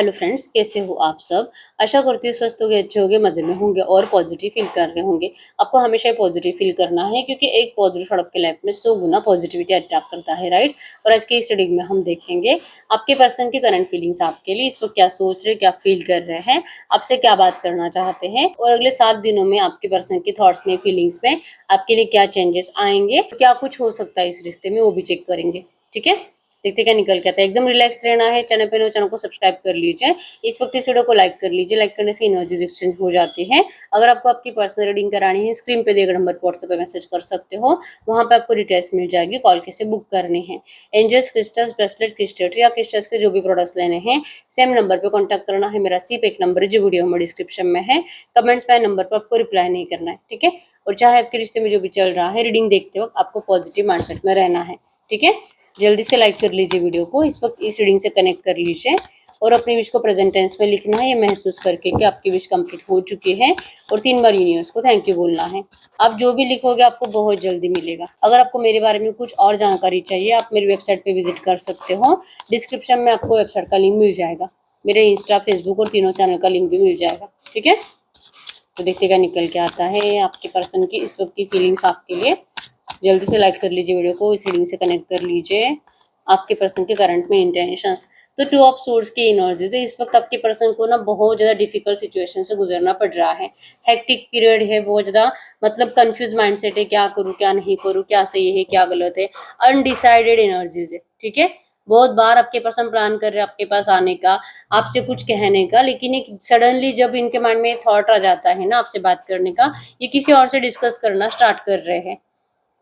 Hello friends, कैसे हो आप सब। आशा करती हूँ स्वस्थ होंगे, अच्छे होंगे, मज़े में होंगे और पॉजिटिव फील कर रहे होंगे। आपको हमेशा ही पॉजिटिव फील करना है क्योंकि एक पॉजिटिव थॉट आपके लाइफ में 100 गुना पॉजिटिविटी अट्रैक्ट करता है, राइट। और आज की इस रीडिंग में हम देखेंगे आपके पर्सन की करंट फीलिंग्स आपके लिए, इस वक्त क्या सोच रहे, क्या फील कर रहे हैं, आपसे क्या बात करना चाहते हैं और अगले 7 दिनों में आपके पर्सन की थॉट्स में, फीलिंग्स में आपके लिए क्या चेंजेस आएंगे, क्या कुछ हो सकता है इस रिश्ते में, वो भी चेक करेंगे। ठीक है, देखते क्या निकल के आता है। एकदम रिलैक्स रहना है। चैनल पे चैनल को सब्सक्राइब कर लीजिए। इस वक्त इस वीडियो को लाइक कर लीजिए। लाइक करने से एनर्जीज एक्सचेंज हो जाती है। अगर आपको आपकी पर्सनल रीडिंग करानी है, स्क्रीन पे दिए गए नंबर पर व्हाट्सएप पे मैसेज कर सकते हो। वहां पे आपको डिटेल्स मिल जाएगी, कॉल कैसे बुक करनी है। एंजल्स, क्रिस्टल्स, ब्रेसलेट, क्रिस्टल या क्रिस्टल्स के जो भी प्रोडक्ट्स लेने हैं, सेम नंबर पर कॉन्टैक्ट करना है। मेरा सिर्फ एक नंबर है जो वीडियो में डिस्क्रिप्शन में है। कमेंट्स में नंबर पर आपको रिप्लाई नहीं करना है, ठीक है। और चाहे आपके रिश्ते में जो भी चल रहा है, रीडिंग देखते वक्त आपको पॉजिटिव माइंडसेट में रहना है, ठीक है। जल्दी से लाइक कर लीजिए वीडियो को, इस वक्त इस रीडिंग से कनेक्ट कर लीजिए और अपनी विश को प्रेजेंट टेंस में लिखना है, ये महसूस करके कि आपकी विश कंप्लीट हो चुकी है। और 3 बार यूनिवर्स को थैंक यू बोलना है। आप जो भी लिखोगे आपको बहुत जल्दी मिलेगा। अगर आपको मेरे बारे में कुछ और जानकारी चाहिए, आप मेरी वेबसाइट पे विजिट कर सकते हो। डिस्क्रिप्शन में आपको वेबसाइट का लिंक मिल जाएगा। मेरे इंस्टा, फेसबुक और तीनों चैनल का लिंक भी मिल जाएगा, ठीक है। तो देखते क्या निकल के आता है आपके पर्सन की इस वक्त की फीलिंग्स आपके लिए। जल्दी से लाइक कर लीजिए वीडियो को, इस रीडिंग से कनेक्ट कर लीजिए आपके पर्सन के करंट में इंटेंशंस। तो 2 ऑफ सोर्ड्स की एनर्जीज है। इस वक्त आपके पर्सन को ना बहुत ज़्यादा डिफिकल्ट सिचुएशन से गुजरना पड़ रहा है। हेक्टिक पीरियड है, बहुत ज़्यादा मतलब कंफ्यूज माइंडसेट है, क्या करूँ क्या नहीं करूँ, क्या सही है क्या गलत है। अनडिसाइडेड एनर्जीज है, ठीक है। बहुत बार आपके पर्सन प्लान कर रहे हैं आपके पास आने का, आपसे कुछ कहने का, लेकिन एक सडनली जब इनके माइंड में थॉट आ जाता है ना आपसे बात करने का, ये किसी और से डिस्कस करना स्टार्ट कर रहे हैं।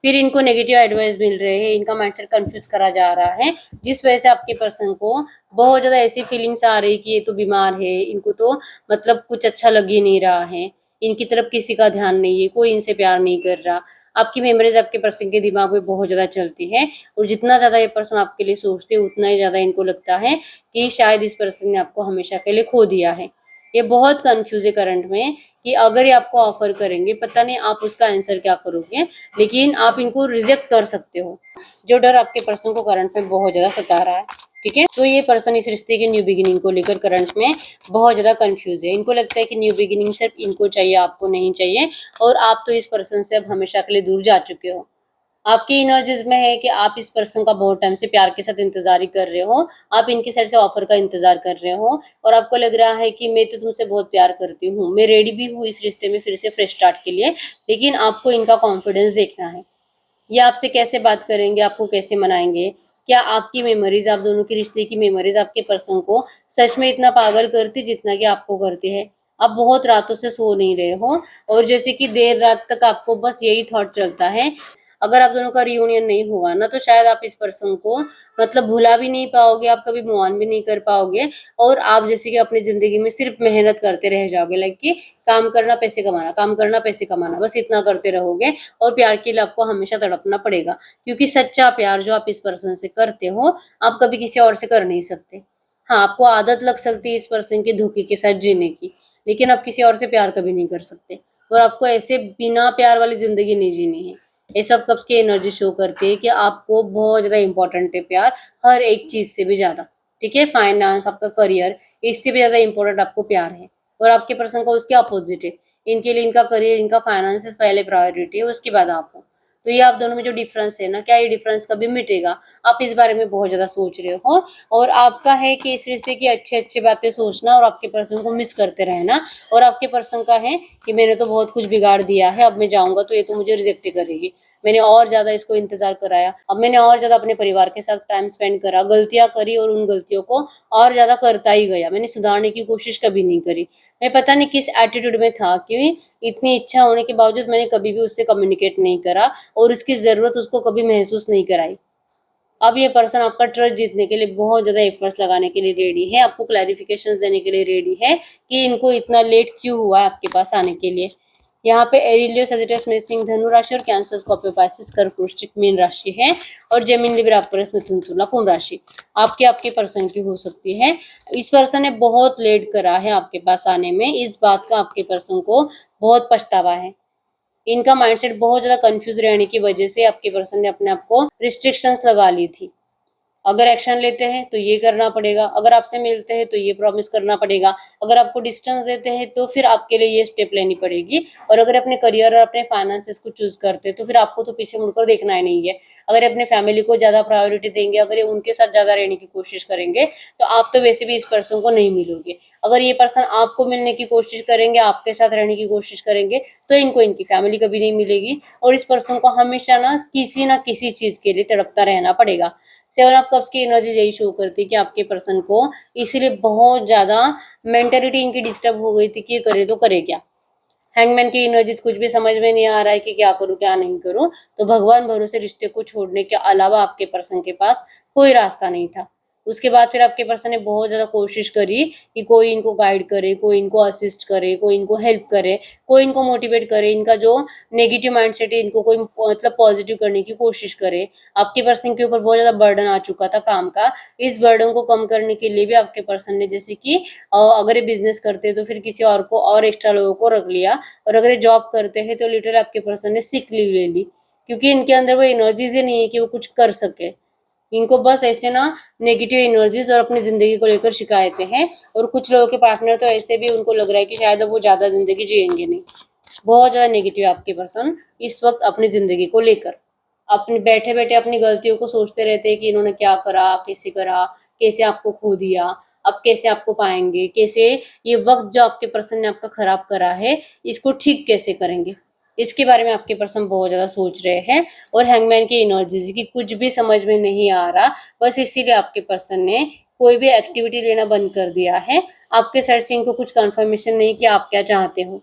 फिर इनको नेगेटिव एडवाइस मिल रहे हैं, इनका माइंडसेट कंफ्यूज करा जा रहा है, जिस वजह से आपके पर्सन को बहुत ज़्यादा ऐसी फीलिंग्स आ रही कि ये तो बीमार है, इनको तो मतलब कुछ अच्छा लग ही नहीं रहा है, इनकी तरफ किसी का ध्यान नहीं है, कोई इनसे प्यार नहीं कर रहा। आपकी मेमोरीज आपके पर्सन के दिमाग में बहुत ज़्यादा चलती है और जितना ज़्यादा ये पर्सन आपके लिए सोचते हैं उतना ही ज़्यादा इनको लगता है कि शायद इस पर्सन ने आपको हमेशा के लिए खो दिया है। ये बहुत कंफ्यूज है करंट में कि अगर ये आपको ऑफर करेंगे, पता नहीं आप उसका आंसर क्या करोगे, लेकिन आप इनको रिजेक्ट कर सकते हो। जो डर आपके पर्सन को करंट में बहुत ज़्यादा सता रहा है, ठीक है। तो ये पर्सन इस रिश्ते की न्यू बिगिनिंग को लेकर करंट में बहुत ज़्यादा कंफ्यूज है। इनको लगता है कि न्यू बिगिनिंग सिर्फ इनको चाहिए, आपको नहीं चाहिए, और आप तो इस पर्सन से अब हमेशा के लिए दूर जा चुके हो। आपकी एनर्जीज में है कि आप इस पर्सन का बहुत टाइम से प्यार के साथ इंतजार ही कर रहे हो, आप इनकी साइड से ऑफर का इंतजार कर रहे हो और आपको लग रहा है कि मैं तो तुमसे बहुत प्यार करती हूँ, मैं रेडी भी हूँ इस रिश्ते में फिर से फ्रेश स्टार्ट के लिए, लेकिन आपको इनका कॉन्फिडेंस देखना है। ये आपसे कैसे बात करेंगे, आपको कैसे मनाएंगे, क्या आपकी मेमोरीज, आप दोनों की रिश्ते की मेमोरीज आपके पर्सन को सच में इतना पागल करती जितना कि आपको करती है। आप बहुत रातों से सो नहीं रहे हो और जैसे कि देर रात तक आपको बस यही थॉट चलता है। अगर आप दोनों का रियूनियन नहीं होगा ना, तो शायद आप इस पर्सन को मतलब भुला भी नहीं पाओगे, आप कभी मूव ऑन भी नहीं कर पाओगे और आप जैसे कि अपनी जिंदगी में सिर्फ मेहनत करते रह जाओगे, लाइक कि काम करना पैसे कमाना, काम करना पैसे कमाना, बस इतना करते रहोगे और प्यार के लिए आपको हमेशा तड़पना पड़ेगा, क्योंकि सच्चा प्यार जो आप इस पर्सन से करते हो आप कभी किसी और से कर नहीं सकते। हाँ, आपको आदत लग सकती है इस पर्सन के धोखे के साथ जीने की, लेकिन आप किसी और से प्यार कभी नहीं कर सकते और आपको ऐसे बिना प्यार वाली जिंदगी नहीं जीनी है। ये सब कब्ज की एनर्जी शो करती है कि आपको बहुत ज़्यादा इंपॉर्टेंट है प्यार, हर एक चीज़ से भी ज़्यादा, ठीक है। फाइनेंस, आपका करियर, इससे भी ज़्यादा इंपॉर्टेंट आपको प्यार है। और आपके पर्सन का उसके अपोजिट है, इनके लिए इनका करियर, इनका फाइनेंस पहले प्रायोरिटी है, उसके बाद आप हो। तो ये आप दोनों में जो डिफरेंस है ना, क्या ये डिफरेंस कभी मिटेगा, आप इस बारे में बहुत ज़्यादा सोच रहे हो। और आपका है कि इस रिश्ते की अच्छी अच्छी बातें सोचना और आपके पर्सन को मिस करते रहना, और आपके पर्सन का है कि मैंने तो बहुत कुछ बिगाड़ दिया है, अब मैं जाऊंगा तो ये तो मुझे रिजेक्ट ही करेगी, मैंने और ज़्यादा इसको इंतज़ार कराया, अब मैंने और ज़्यादा अपने परिवार के साथ टाइम स्पेंड करा, गलतियाँ करी और उन गलतियों को और ज़्यादा करता ही गया, मैंने सुधारने की कोशिश कभी नहीं करी। मैं पता नहीं किस एटीट्यूड में था कि इतनी इच्छा होने के बावजूद मैंने कभी भी उससे कम्युनिकेट नहीं करा और उसकी ज़रूरत उसको कभी महसूस नहीं कराई। अब ये पर्सन आपका ट्रस्ट जीतने के लिए बहुत ज़्यादा एफर्ट्स लगाने के लिए रेडी है, आपको क्लैरिफिकेशंस देने के लिए रेडी है कि इनको इतना लेट क्यों हुआ है आपके पास आने के लिए। यहाँ पे एरिलियो, सजिटस, मेषिंग, धनु राशि और कैंसर, स्कॉर्पियो, पाइसेस, कर्क, वृश्चिक, मीन राशि है और जेमिनी, लिब्रा, एक्वेरियस, मिथुन, तुला, कुंभ राशि आपके पर्सन की हो सकती है। इस पर्सन ने बहुत लेट करा है आपके पास आने में, इस बात का आपके पर्सन को बहुत पछतावा है। इनका माइंडसेट बहुत ज़्यादा कंफ्यूज रहने की वजह से आपके पर्सन ने अपने आप को रिस्ट्रिक्शंस लगा ली थी। अगर एक्शन लेते हैं तो ये करना पड़ेगा, अगर आपसे मिलते हैं तो ये प्रॉमिस करना पड़ेगा, अगर आपको डिस्टेंस देते हैं तो फिर आपके लिए ये स्टेप लेनी पड़ेगी। और अगर अपने करियर और अपने फाइनेंसेस को चूज करते हैं तो फिर आपको तो पीछे मुड़कर देखना ही नहीं है। अगर अपने फैमिली को ज़्यादा प्रायोरिटी देंगे, अगर ये उनके साथ ज़्यादा रहने की कोशिश करेंगे तो आप तो वैसे भी इस पर्सन को नहीं मिलोगे। अगर ये पर्सन आपको मिलने की कोशिश करेंगे, आपके साथ रहने की कोशिश करेंगे तो इनको इनकी फैमिली कभी नहीं मिलेगी और इस पर्सन को हमेशा ना किसी चीज़ के लिए तड़पता रहना पड़ेगा। सेवन ऑफ कप्स की एनर्जी यही शो करती है कि आपके पर्सन को इसीलिए बहुत ज़्यादा मेंटेलिटी इनकी डिस्टर्ब हो गई थी कि ये करे तो करे क्या। हैंगमैन की एनर्जीज कुछ भी समझ में नहीं आ रहा है कि क्या करूं क्या नहीं करूं, तो भगवान भरोसे रिश्ते को छोड़ने के अलावा आपके पर्सन के पास कोई रास्ता नहीं था। उसके बाद फिर आपके पर्सन ने बहुत ज़्यादा कोशिश करी कि कोई इनको गाइड करे, कोई इनको असिस्ट करे, कोई इनको हेल्प करे, कोई इनको मोटिवेट करे, इनका जो नेगेटिव माइंडसेट है इनको कोई मतलब पॉजिटिव करने की कोशिश करे। आपके पर्सन के ऊपर बहुत ज़्यादा बर्डन आ चुका था काम का। इस बर्डन को कम करने के लिए भी आपके पर्सन ने जैसे कि अगर ये बिजनेस करते तो फिर किसी और को और एक्स्ट्रा लोगों को रख लिया, और अगर ये जॉब करते हैं तो लिटरली आपके पर्सन ने सिक लीव ले ली, क्योंकि इनके अंदर वो एनर्जीज ही नहीं है कि वो कुछ कर सके। इनको बस ऐसे नेगेटिव एनर्जीज और अपनी जिंदगी को लेकर शिकायतें हैं। और कुछ लोगों के पार्टनर तो ऐसे भी उनको लग रहा है कि शायद अब वो ज्यादा जिंदगी जिएंगे नहीं। बहुत ज्यादा नेगेटिव है आपके पर्सन इस वक्त अपनी जिंदगी को लेकर। अपने बैठे बैठे अपनी गलतियों को सोचते रहते हैं कि इन्होंने क्या करा, कैसे आपको खो दिया, अब कैसे आपको पाएंगे, कैसे ये वक्त जो आपके पर्सन ने आपका खराब करा है इसको ठीक कैसे करेंगे। इसके बारे में आपके पर्सन बहुत ज़्यादा सोच रहे हैं। और हैंगमैन की एनर्जीज की कुछ भी समझ में नहीं आ रहा, बस इसीलिए आपके पर्सन ने कोई भी एक्टिविटी लेना बंद कर दिया है। आपके साइड से इनको कुछ कंफर्मेशन नहीं कि आप क्या चाहते हो।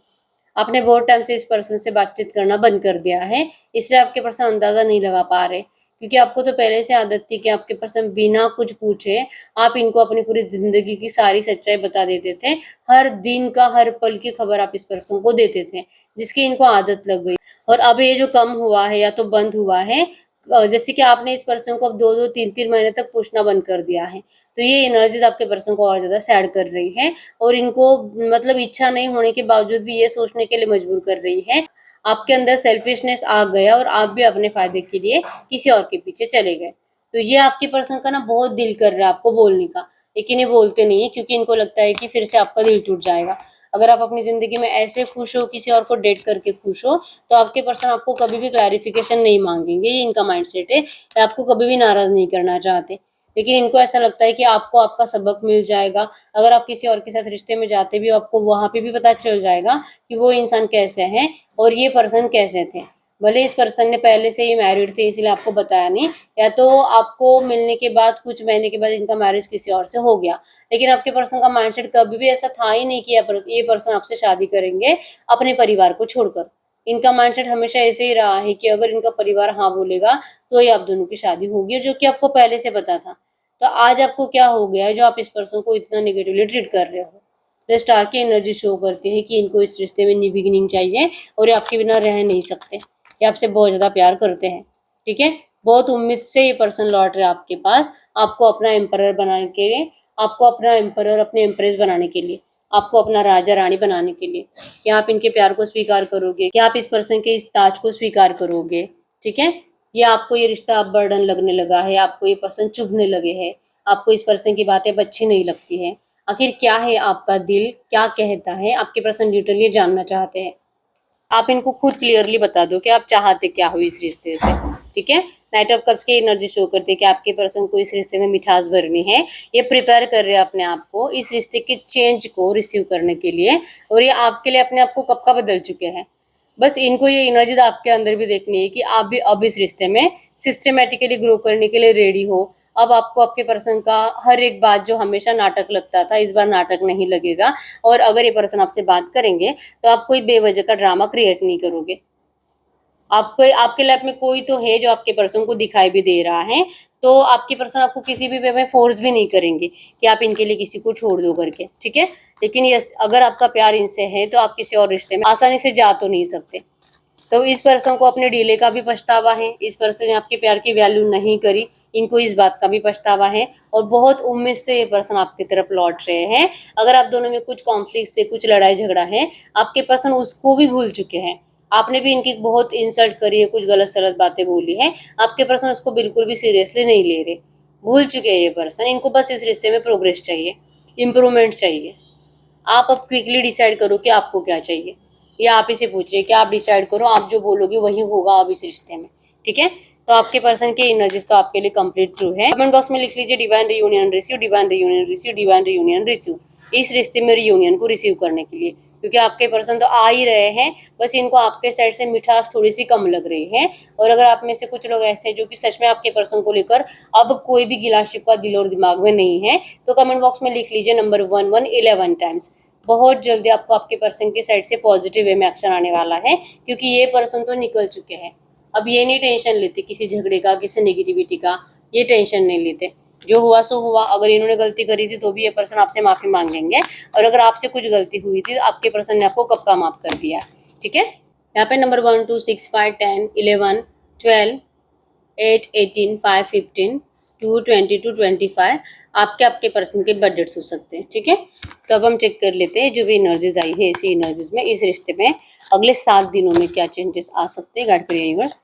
आपने बहुत टाइम से इस पर्सन से बातचीत करना बंद कर दिया है, इसलिए आपके पर्सन अंदाजा नहीं लगा पा रहे, क्योंकि आपको तो पहले से आदत थी कि आपके पर्सन बिना कुछ पूछे आप इनको अपनी पूरी जिंदगी की सारी सच्चाई बता देते थे। हर दिन का हर पल की खबर आप इस पर्सन को देते थे, जिसकी इनको आदत लग गई। और अब ये जो कम हुआ है या तो बंद हुआ है, जैसे कि आपने इस पर्सन को अब 2-2 3-3 महीने तक पूछना बंद कर दिया है, तो ये एनर्जीज आपके पर्सन को और ज्यादा सैड कर रही है। और इनको मतलब इच्छा नहीं होने के बावजूद भी ये सोचने के लिए मजबूर कर रही है। आपके अंदर सेल्फिशनेस आ गया और आप भी अपने फायदे के लिए किसी और के पीछे चले गए। तो ये आपके पर्सन का बहुत दिल कर रहा है आपको बोलने का, लेकिन ये बोलते नहीं है क्योंकि इनको लगता है कि फिर से आपका दिल टूट जाएगा। अगर आप अपनी जिंदगी में ऐसे खुश हो, किसी और को डेट करके खुश हो, तो आपके पर्सन आपको कभी भी क्लैरिफिकेशन नहीं मांगेंगे। ये इनका माइंडसेट है, आपको कभी भी नाराज नहीं करना चाहते। लेकिन इनको ऐसा लगता है कि आपको आपका सबक मिल जाएगा। अगर आप किसी और के साथ रिश्ते में जाते भी, आपको वहां पे भी पता चल जाएगा कि वो इंसान कैसे हैं और ये पर्सन कैसे थे। भले इस पर्सन ने पहले से ही मैरिड थे इसलिए आपको बताया नहीं, या तो आपको मिलने के बाद कुछ महीने के बाद इनका मैरिज किसी और से हो गया, लेकिन आपके पर्सन का माइंडसेट कभी भी ऐसा था ही नहीं कि ये पर्सन आपसे शादी करेंगे अपने परिवार को छोड़कर। इनका माइंडसेट हमेशा ऐसे ही रहा है कि अगर इनका परिवार हाँ बोलेगा तो ही आप दोनों की शादी होगी, जो कि आपको पहले से पता था। तो आज आपको क्या हो गया है जो आप इस पर्सन को इतना नेगेटिवली ट्रीट कर रहे हो। द स्टार की एनर्जी शो करती है कि इनको इस रिश्ते में न्यू बिगिनिंग चाहिए और ये आपके बिना रह नहीं सकते। ये आपसे बहुत ज़्यादा प्यार करते हैं, ठीक है। बहुत उम्मीद से ये पर्सन लौट रहे हैं आपके पास, आपको अपना एम्परर बनाने के लिए, आपको अपना एम्परर अपने एम्प्रेस बनाने के लिए, आपको अपना राजा रानी बनाने के लिए। क्या आप इनके प्यार को स्वीकार करोगे? क्या आप इस पर्सन के इस ताज को स्वीकार करोगे? ठीक है। या आपको ये रिश्ता अब बर्डन लगने लगा है, आपको ये पर्सन चुभने लगे हैं, आपको इस पर्सन की बातें अब अच्छी नहीं लगती है। आखिर क्या है आपका दिल क्या कहता है? आपके पर्सन लिटरली जानना चाहते हैं। आप इनको खुद क्लियरली बता दो कि आप चाहते क्या हो इस रिश्ते से, ठीक है। नाइट ऑफ कप्स की एनर्जी शो करती है कि आपके पर्सन को इस रिश्ते में मिठास भरनी है। ये प्रिपेयर कर रहे हैं अपने आप को इस रिश्ते के चेंज को रिसीव करने के लिए, और ये आपके लिए अपने आप को कब का बदल चुके हैं। बस इनको ये एनर्जीज आपके अंदर भी देखनी है कि आप भी अब इस रिश्ते में सिस्टमेटिकली ग्रो करने के लिए रेडी हो। अब आपको आपके पर्सन का हर एक बात जो हमेशा नाटक लगता था, इस बार नाटक नहीं लगेगा। और अगर ये पर्सन आपसे बात करेंगे तो आप कोई बेवजह का ड्रामा क्रिएट नहीं करोगे। आपको आपके लाइफ में कोई तो है जो आपके पर्सन को दिखाई भी दे रहा है, तो आपके पर्सन आपको किसी भी वे में फोर्स भी नहीं करेंगे कि आप इनके लिए किसी को छोड़ दो करके, ठीक है। लेकिन यस, अगर आपका प्यार इनसे है तो आप किसी और रिश्ते में आसानी से जा तो नहीं सकते। तो इस पर्सन को अपने डीले का भी पछतावा है, इस पर्सन ने आपके प्यार की वैल्यू नहीं करी, इनको इस बात का भी पछतावा है। और बहुत उम्मीद से ये पर्सन आपकी तरफ लौट रहे हैं। अगर आप दोनों में कुछ कॉन्फ्लिक्ट से कुछ लड़ाई झगड़ा है, आपके पर्सन उसको भी भूल चुके हैं। आपने भी इनकी बहुत इंसल्ट करी है, कुछ गलत सलत बातें बोली है, आपके पर्सन उसको बिल्कुल भी सीरियसली नहीं ले रहे। भूल चुके हैं ये पर्सन, इनको बस इस रिश्ते में प्रोग्रेस चाहिए, इम्प्रूवमेंट चाहिए। आप अब क्विकली डिसाइड करो कि आपको क्या चाहिए, या आप इसे पूछ रहे कि आप डिसाइड करो, आप जो बोलोगे वही होगा अब इस रिश्ते में, ठीक है। तो आपके पर्सन की एनर्जीज तो आपके लिए कंप्लीट ट्रू है। कमेंट बॉक्स में लिख लीजिए divine reunion receive, divine reunion receive, divine reunion receive, इस रिश्ते में रियूनियन को रिसीव करने के लिए, क्योंकि आपके पर्सन तो आ ही रहे हैं, बस इनको आपके साइड से मिठास थोड़ी सी कम लग रही है। और अगर आप में से कुछ लोग ऐसे हैं जो कि सच में आपके पर्सन को लेकर अब कोई भी गिला शिकवा दिल और दिमाग में नहीं है, तो कमेंट बॉक्स में लिख लीजिए नंबर 11 टाइम्स। बहुत जल्दी आपको आपके पर्सन की साइड से पॉजिटिव वे में एक्शन आने वाला है, क्योंकि ये पर्सन तो निकल चुके हैं। अब ये नहीं टेंशन लेते किसी झगड़े का, किसी नेगेटिविटी का, ये टेंशन नहीं लेते। जो हुआ सो हुआ। अगर इन्होंने गलती करी थी तो भी ये पर्सन आपसे माफी मांगेंगे, और अगर आपसे कुछ गलती हुई थी तो आपके पर्सन ने आपको कब का माफ कर दिया, ठीक है। यहाँ पे नंबर 1 2 6 5 10 11 12 8 18 5 15 2 22 25 आपके आपके पर्सन के बर्थ डेट्स हो सकते हैं, ठीक है। तो अब हम चेक कर लेते हैं जो भी एनर्जीज आई है इसी एनर्जीज में इस रिश्ते में अगले 7 दिनों में क्या चेंजेस आ सकते हैं। गाइड करिए यूनिवर्स,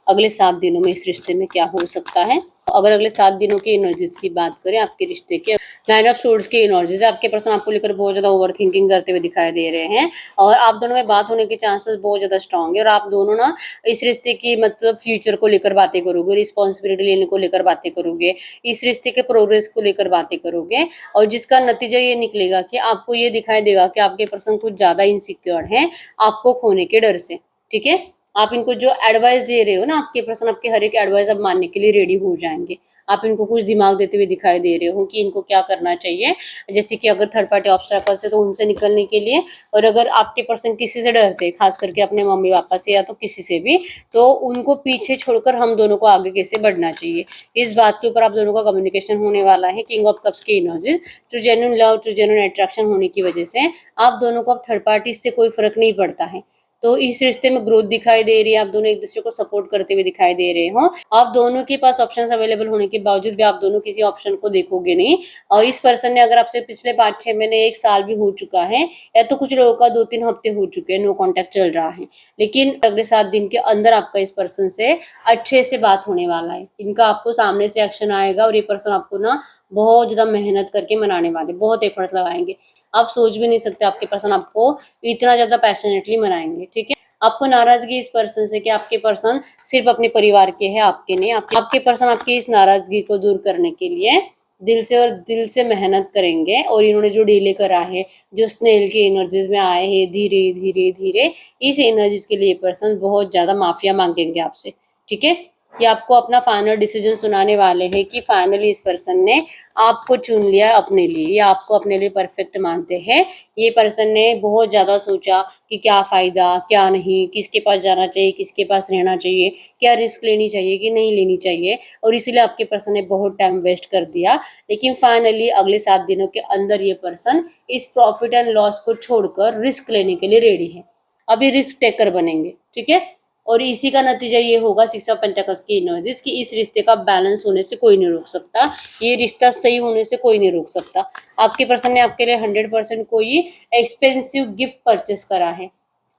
अगले 7 दिनों में इस रिश्ते में क्या हो सकता है। अगर अगले 7 दिनों की एनर्जीज की बात करें आपके रिश्ते के, 9 ऑफ सोर्ड्स की एनर्जीज, आपके पर्सन आपको लेकर बहुत ज़्यादा ओवर थिंकिंग करते हुए दिखाई दे रहे हैं, और आप दोनों में बात होने के चांसेस बहुत ज़्यादा स्ट्रांग है। और आप दोनों ना इस रिश्ते की मतलब फ्यूचर को लेकर बातें करोगे, रिस्पॉन्सिबिलिटी लेने को लेकर बातें करोगे, इस रिश्ते के प्रोग्रेस को लेकर बातें करोगे, और जिसका नतीजा ये निकलेगा कि आपको ये दिखाई देगा कि आपके पर्सन कुछ ज़्यादा इनसिक्योर हैं आपको खोने के डर से, ठीक है। आप इनको जो एडवाइस दे रहे हो ना, आपके पर्सन आपके हर एक एडवाइस अब मानने के लिए रेडी हो जाएंगे। आप इनको कुछ दिमाग देते हुए दिखाई दे रहे हो कि इनको क्या करना चाहिए, जैसे कि अगर थर्ड पार्टी ऑब्स्टैकल्स है तो उनसे निकलने के लिए, और अगर आपके पर्सन किसी से डरते खास करके अपने मम्मी पापा से या तो किसी से भी, तो उनको पीछे छोड़कर हम दोनों को आगे कैसे बढ़ना चाहिए, इस बात के ऊपर आप दोनों का कम्युनिकेशन होने वाला है। किंग ऑफ कप्स की energies, true genuine love, true genuine attraction होने की वजह से आप दोनों को अब थर्ड पार्टी से कोई फर्क नहीं पड़ता है। तो इस रिश्ते में ग्रोथ दिखाई दे रही है, आप दोनों एक दूसरे को सपोर्ट करते हुए दिखाई दे रहे हो। आप दोनों के पास ऑप्शंस अवेलेबल होने के बावजूद भी आप दोनों किसी ऑप्शन को देखोगे नहीं। और इस पर्सन ने अगर आपसे पिछले 5-6 महीने 1 साल भी हो चुका है, या तो कुछ लोगों का 2-3 हफ्ते हो चुके हैं, नो कॉन्टैक्ट चल रहा है, लेकिन अगले 7 दिन के अंदर आपका इस पर्सन से अच्छे से बात होने वाला है। इनका आपको सामने से एक्शन आएगा, और ये पर्सन आपको ना बहुत ज्यादा मेहनत करके मनाने वाले, बहुत एफर्ट्स लगाएंगे। आप सोच भी नहीं सकते आपके पर्सन आपको इतना ज्यादा पैशनेटली मनाएंगे, ठीक है। आपको नाराजगी इस पर्सन से कि आपके पर्सन सिर्फ अपने परिवार के हैं, आपके नहीं। आपके पर्सन आपकी इस नाराजगी को दूर करने के लिए दिल से मेहनत करेंगे, और इन्होंने जो डीले करा है, जो स्नेल की एनर्जीज में आए हैं धीरे धीरे धीरे, इस एनर्जीज के लिए पर्सन बहुत ज्यादा माफिया मांगेंगे आपसे, ठीक है। ये आपको अपना फाइनल डिसीजन सुनाने वाले हैं कि फाइनली इस पर्सन ने आपको चुन लिया अपने लिए, या आपको अपने लिए परफेक्ट मानते हैं। ये पर्सन ने बहुत ज़्यादा सोचा कि क्या फ़ायदा क्या नहीं, किसके पास जाना चाहिए, किसके पास रहना चाहिए, क्या रिस्क लेनी चाहिए कि नहीं लेनी चाहिए, और इसीलिए आपके पर्सन ने बहुत टाइम वेस्ट कर दिया। लेकिन फाइनली अगले 7 दिनों के अंदर ये पर्सन इस प्रॉफिट एंड लॉस को छोड़कर रिस्क लेने के लिए रेडी है। अभी रिस्क टेकर बनेंगे, ठीक है। और इसी का नतीजा ये होगा 6 ऑफ पेंटाकल्स की एनर्जीज कि इस रिश्ते का बैलेंस होने से कोई नहीं रोक सकता, ये रिश्ता सही होने से कोई नहीं रोक सकता। आपके पर्सन ने आपके लिए 100% कोई एक्सपेंसिव गिफ्ट परचेस करा है,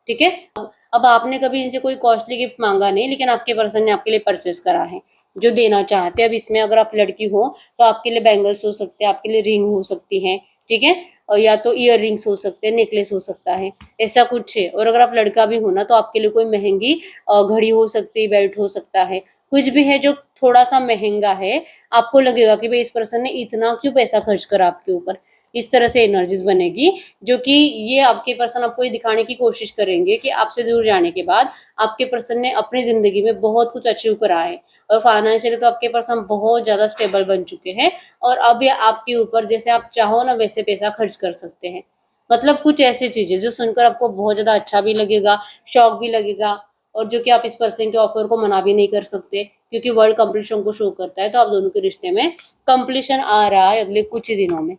ठीक है। अब आपने कभी इनसे कोई कॉस्टली गिफ्ट मांगा नहीं, लेकिन आपके पर्सन ने आपके लिए परचेस करा है जो देना चाहते हैं। अब इसमें अगर आप लड़की हो तो आपके लिए बैंगल्स हो सकते हैं, आपके लिए रिंग हो सकती है, ठीक है, और या तो ईयर रिंग्स हो सकते हैं, नेकलेस हो सकता है, ऐसा कुछ है। और अगर आप लड़का भी हो ना तो आपके लिए कोई महंगी घड़ी हो सकती है, बेल्ट हो सकता है, कुछ भी है जो थोड़ा सा महंगा है। आपको लगेगा कि भाई इस पर्सन ने इतना क्यों पैसा खर्च करा आपके ऊपर, इस तरह से एनर्जीज बनेगी, जो कि ये आपके पर्सन आपको ये दिखाने की कोशिश करेंगे कि आपसे दूर जाने के बाद आपके पर्सन ने अपनी जिंदगी में बहुत कुछ अचीव करा है, और फाइनेंशियली तो आपके पर्सन बहुत ज्यादा स्टेबल बन चुके हैं, और अब ये आपके ऊपर जैसे आप चाहो ना वैसे पैसा खर्च कर सकते हैं। मतलब कुछ ऐसी चीजें जो सुनकर आपको बहुत ज्यादा अच्छा भी लगेगा, शौक भी लगेगा, और जो कि आप इस पर्सन के ऑफर को मना भी नहीं कर सकते, क्योंकि वर्ल्ड कंप्लीशन को शो करता है। तो आप दोनों के रिश्ते में कंप्लीशन आ रहा है अगले कुछ ही दिनों में,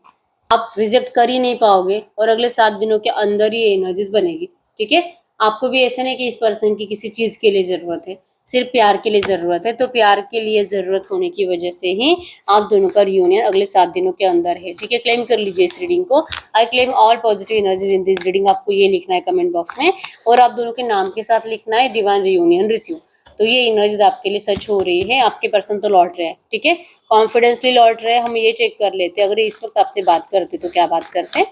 आप रिजेक्ट कर ही नहीं पाओगे, और अगले 7 दिनों के अंदर ही एनर्जीज बनेगी, ठीक है। आपको भी ऐसा नहीं कि इस पर्सन की किसी चीज के लिए जरूरत है, सिर्फ प्यार के लिए जरूरत है। तो प्यार के लिए जरूरत होने की वजह से ही आप दोनों का रियूनियन अगले 7 दिनों के अंदर है, ठीक है। क्लेम कर लीजिए इस रीडिंग को। I claim all positive energies in this reading, आपको ये लिखना है कमेंट बॉक्स में, और आप दोनों के नाम के साथ लिखना है डिवाइन रियूनियन रिसीव। तो ये एनर्जीज आपके लिए सच हो रही है, आपके पर्सन तो लौट रहे हैं, ठीक है, कॉन्फिडेंसली लौट रहे हैं। हम ये चेक कर लेते हैं, अगर इस वक्त आपसे बात करते तो क्या बात करते हैं।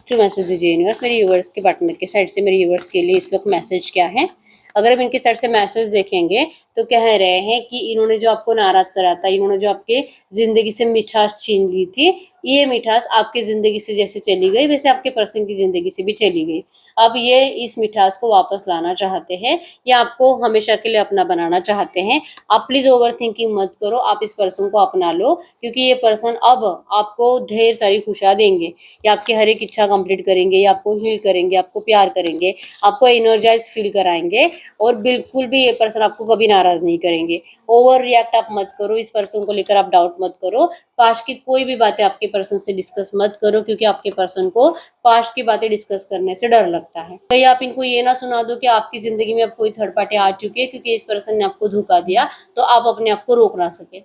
ट्रू मैसेज दीजिए यूनिवर्स, मेरे यूवर्स के पार्टनर के साइड से मेरे यूवर्स के लिए इस वक्त मैसेज क्या है। अगर हम इनके साइड से मैसेज देखेंगे तो कह रहे हैं कि इन्होंने जो आपको नाराज करा था, इन्होंने जो आपके जिंदगी से मिठास छीन ली थी, ये मिठास आपकी जिंदगी से जैसे चली गई वैसे आपके पर्सन की जिंदगी से भी चली गई। अब ये इस मिठास को वापस लाना चाहते हैं या आपको हमेशा के लिए अपना बनाना चाहते हैं। आप प्लीज ओवर थिंकिंग मत करो, आप इस पर्सन को अपना लो, क्योंकि ये पर्सन अब आपको ढेर सारी खुशियां देंगे, ये आपकी हर एक इच्छा कंप्लीट करेंगे, ये आपको हील करेंगे, आपको प्यार करेंगे, आपको एनर्जाइज फील कराएंगे, और बिल्कुल भी ये पर्सन आपको कभी नाराज नहीं करेंगे। ओवर रिएक्ट आप मत करो, इस पर्सन को लेकर आप डाउट मत करो, पास्ट की कोई भी बातें आपके पर्सन से डिस्कस मत करो, क्योंकि आपके पर्सन को पास्ट की बातें डिस्कस करने से डर लगता है। कहीं आप इनको ये ना सुना दो कि आपकी जिंदगी में अब कोई थर्ड पार्टी आ चुकी है, क्योंकि इस पर्सन ने आपको धोखा दिया, तो आप अपने आप को रोक ना सके।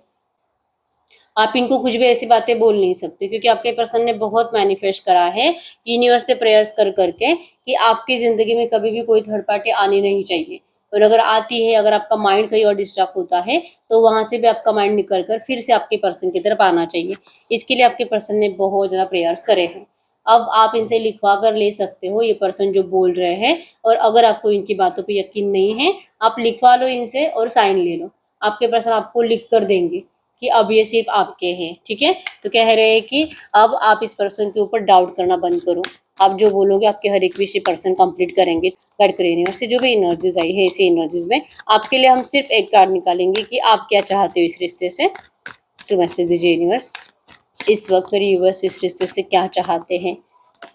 आप इनको कुछ भी ऐसी बातें बोल नहीं सकते, क्योंकि आपके पर्सन ने बहुत मैनिफेस्ट करा है यूनिवर्स से प्रेयर्स कर करके कि आपकी जिंदगी में कभी भी कोई थर्ड पार्टी आनी नहीं चाहिए, और अगर आती है, अगर आपका माइंड कहीं और डिस्ट्रैक्ट होता है, तो वहां से भी आपका माइंड निकल कर फिर से आपके पर्सन की तरफ आना चाहिए। इसके लिए आपके पर्सन ने बहुत ज्यादा प्रेयर्स करे हैं। अब आप इनसे लिखवा कर ले सकते हो ये पर्सन जो बोल रहे हैं, और अगर आपको इनकी बातों पे यकीन नहीं है, आप लिखवा लो इनसे और साइन ले लो, आपके पर्सन आपको लिख कर देंगे कि अब ये सिर्फ आपके हैं, ठीक है। तो कह रहे हैं कि अब आप इस पर्सन के ऊपर डाउट करना बंद करो, आप जो बोलोगे आपके हर एक विश पर्सन कंप्लीट करेंगे। गाइड करिए यूनिवर्स से जो भी एनर्जीज आई है, इसी एनर्जीज में आपके लिए हम सिर्फ एक कार्ड निकालेंगे कि आप क्या चाहते हो इस रिश्ते से। तो मैसेज दीजिए यूनिवर्स, इस वक्त मेरे यूनिवर्स इस रिश्ते से क्या चाहते हैं,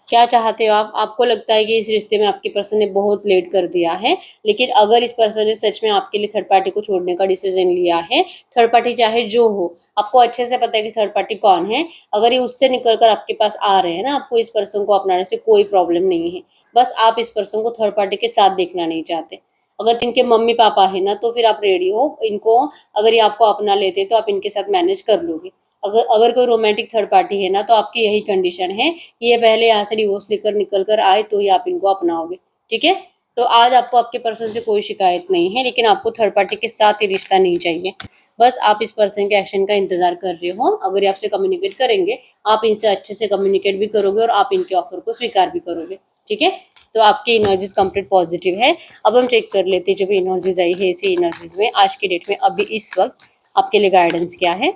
क्या चाहते हो आप। आपको लगता है कि इस रिश्ते में आपके पर्सन ने बहुत लेट कर दिया है, लेकिन अगर इस पर्सन ने सच में आपके लिए थर्ड पार्टी को छोड़ने का डिसीजन लिया है, थर्ड पार्टी चाहे जो हो, आपको अच्छे से पता है कि थर्ड पार्टी कौन है, अगर ये उससे निकल कर आपके पास आ रहे हैं ना, आपको इस पर्सन को अपनाने से कोई प्रॉब्लम नहीं है, बस आप इस पर्सन को थर्ड पार्टी के साथ देखना नहीं चाहते। अगर इनके मम्मी पापा है ना, तो फिर आप रेडी हो इनको, अगर ये आपको अपना लेते तो आप इनके साथ मैनेज कर लोगे। अगर अगर कोई रोमांटिक थर्ड पार्टी है ना, तो आपकी यही कंडीशन है कि ये पहले यहाँ से डिवोर्स लेकर निकल कर आए तो ही आप इनको अपनाओगे, ठीक है। तो आज आपको आपके पर्सन से कोई शिकायत नहीं है, लेकिन आपको थर्ड पार्टी के साथ ये रिश्ता नहीं चाहिए, बस आप इस पर्सन के एक्शन का इंतजार कर रहे हो। अगर ये आपसे कम्युनिकेट करेंगे, आप इनसे अच्छे से कम्युनिकेट भी करोगे और आप इनके ऑफर को स्वीकार भी करोगे, ठीक है। तो आपकी एनर्जीज कंप्लीट पॉजिटिव है। अब हम चेक कर लेते हैं जो भी एनर्जीज आई है इसी एनर्जीज में आज की डेट में अभी इस वक्त आपके लिए गाइडेंस क्या है।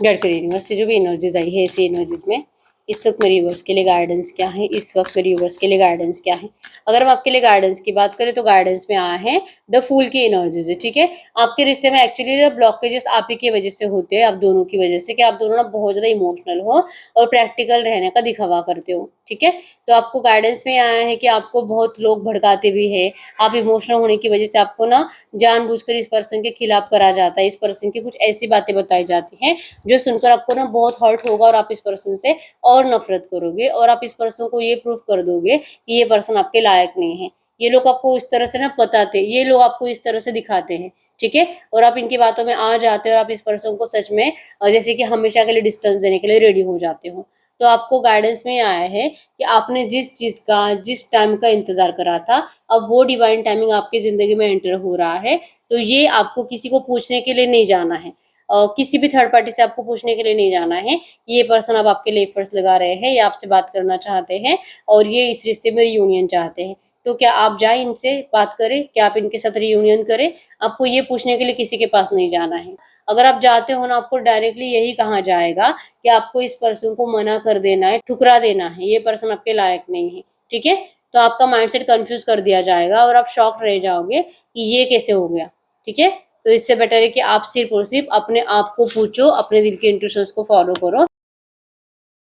गाइड करिए यूनिवर्स से जो भी एनर्जीज आई है इसी एनर्जीज में इस वक्त मेरे यूवर्स के लिए गाइडेंस क्या है, इस वक्त मेरे यूवर्स के लिए गाइडेंस क्या है। अगर हम आपके लिए गाइडेंस की बात करें तो गाइडेंस में आया है द फूल की एनर्जीज है, ठीक है। आपके रिश्ते में एक्चुअली ब्लॉकेजेस आप ही की वजह से होते हैं, आप दोनों की वजह से, कि आप दोनों ना बहुत ज्यादा इमोशनल हो और प्रैक्टिकल रहने का दिखावा करते हो, ठीक है। तो आपको गाइडेंस में आया है कि आपको बहुत लोग भड़काते भी है, आप इमोशनल होने की वजह से आपको ना जानबूझकर इस पर्सन के खिलाफ करा जाता है, इस पर्सन की कुछ ऐसी बातें बताई जाती हैं जो सुनकर आपको ना बहुत हर्ट होगा और आप इस पर्सन से और नफरत करोगे, और आप इस पर्सन को ये प्रूफ कर दोगे कि ये पर्सन आपके लायक नहीं है। ये लोग आपको इस तरह से ना बताते, ये लोग आपको इस तरह से दिखाते हैं, ठीक है। और आप इनकी बातों में आ जाते हो और आप इस पर्सन को सच में जैसे कि हमेशा के लिए डिस्टेंस देने के लिए रेडी हो जाते हो। तो आपको गाइडेंस में आया है कि आपने जिस चीज का जिस टाइम का इंतजार करा था, अब वो डिवाइन टाइमिंग आपकी जिंदगी में एंटर हो रहा है। तो ये आपको किसी को पूछने के लिए नहीं जाना है, किसी भी थर्ड पार्टी से आपको पूछने के लिए नहीं जाना है। ये पर्सन अब आपके लिए एफर्ट्स लगा रहे हैं, ये आपसे बात करना चाहते हैं और ये इस रिश्ते में रियूनियन चाहते हैं। तो क्या आप जाए इनसे बात करें, क्या आप इनके साथ रियूनियन करें, आपको ये पूछने के लिए किसी के पास नहीं जाना है। अगर आप जाते हो ना, आपको डायरेक्टली यही कहा जाएगा कि आपको इस पर्सन को मना कर देना है, ठुकरा देना है, ये पर्सन आपके लायक नहीं है, ठीक है। तो आपका माइंडसेट कंफ्यूज कर दिया जाएगा और आप शॉक रह जाओगे कि ये कैसे हो गया, ठीक है। तो इससे बेटर है कि आप सिर्फ और सिर्फ अपने आप को पूछो, अपने दिल के इंट्यूशंस को फॉलो करो।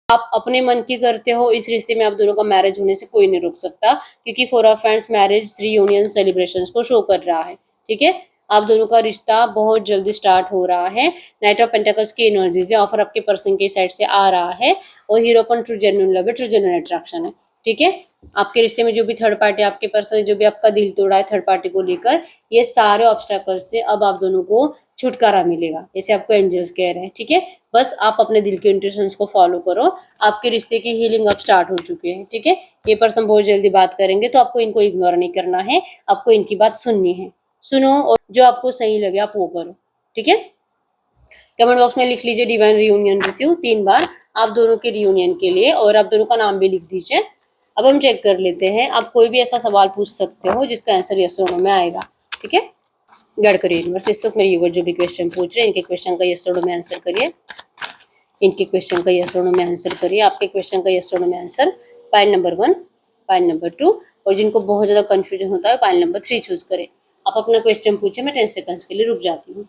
आप अपने मन की करते हो, इस रिश्ते में आप दोनों का मैरिज होने से कोई नहीं रोक सकता, क्योंकि four of friends marriage reunion celebrations को शो कर रहा है, ठीक है। आप दोनों का रिश्ता बहुत जल्दी स्टार्ट हो रहा है। नाइट ऑफ पेंटिकल्स की एनर्जीज है, ऑफर आपके पर्सन के साइड से आ रहा है, और हीरोपन ट्रू जेन्युइन लव है, ट्रू जेन्युइन अट्रैक्शन है, ठीक है। आपके रिश्ते में जो भी थर्ड पार्टी, आपके पर्सन जो भी आपका दिल तोड़ा है थर्ड पार्टी को लेकर, ये सारे ऑब्स्टेकल्स से अब आप दोनों को छुटकारा मिलेगा, जैसे आपको एंजल्स कह रहे हैं, ठीक है। बस आप अपने दिल के इंट्यूशंस को फॉलो करो, आपके रिश्ते की हीलिंग अब स्टार्ट हो चुकी है, ठीक है। ये पर्सन बहुत जल्दी बात करेंगे, तो आपको इनको इग्नोर नहीं करना है, आपको इनकी बात सुननी है, सुनो और जो आपको सही लगे आप वो करो, ठीक है। कमेंट बॉक्स में लिख लीजिए डिवाइन रियूनियन रिसीव 3 बार आप दोनों के रियूनियन के लिए, और आप दोनों का नाम भी लिख दीजिए। अब हम चेक कर लेते हैं, आप कोई भी ऐसा सवाल पूछ सकते हो जिसका आंसर यस और नो में आएगा, ठीक है। गाइड करिए यूनिवर्स, इस वक्त मेरे व्यूअर जो भी क्वेश्चन पूछ रहे हैं इनके क्वेश्चन का यस और नो में आंसर करिए, इनके क्वेश्चन का यस और नो में आंसर करिए, आपके क्वेश्चन का यस और नो में answer pile number 1, pile number 2, और जिनको बहुत ज़्यादा कन्फ्यूजन होता है पाइल नंबर 3 चूज करें। आप अपना क्वेश्चन पूछे, मैं 10 सेकंड्स के लिए रुक जाती हूँ।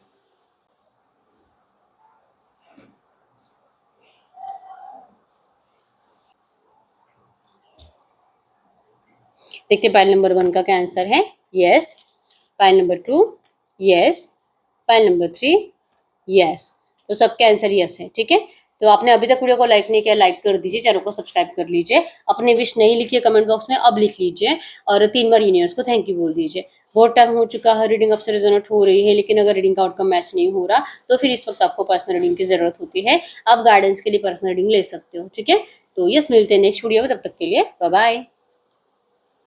देखते पाइल नंबर 1 का क्या आंसर है, yes. Pile number 2 yes, pile number 3 yes. तो सबके आंसर यस है, ठीक है। तो आपने अभी तक वीडियो को लाइक नहीं किया, लाइक कर दीजिए, चैनल को सब्सक्राइब कर लीजिए, अपने विश नहीं लिखिए कमेंट बॉक्स में, अब लिख लीजिए, और 3 बार यूनिवर्स को थैंक यू बोल दीजिए। बहुत टाइम हो चुका है, रीडिंग आपसे रेजोनेट हो रही है, लेकिन अगर रीडिंग का आउटकम मैच नहीं हो रहा तो फिर इस वक्त आपको पर्सनल रीडिंग की जरूरत होती है, आप गाइडेंस के लिए पर्सनल रीडिंग ले सकते हो, ठीक है। तो यस, मिलते हैं नेक्स्ट वीडियो में, तब तक के लिए बाय बाय।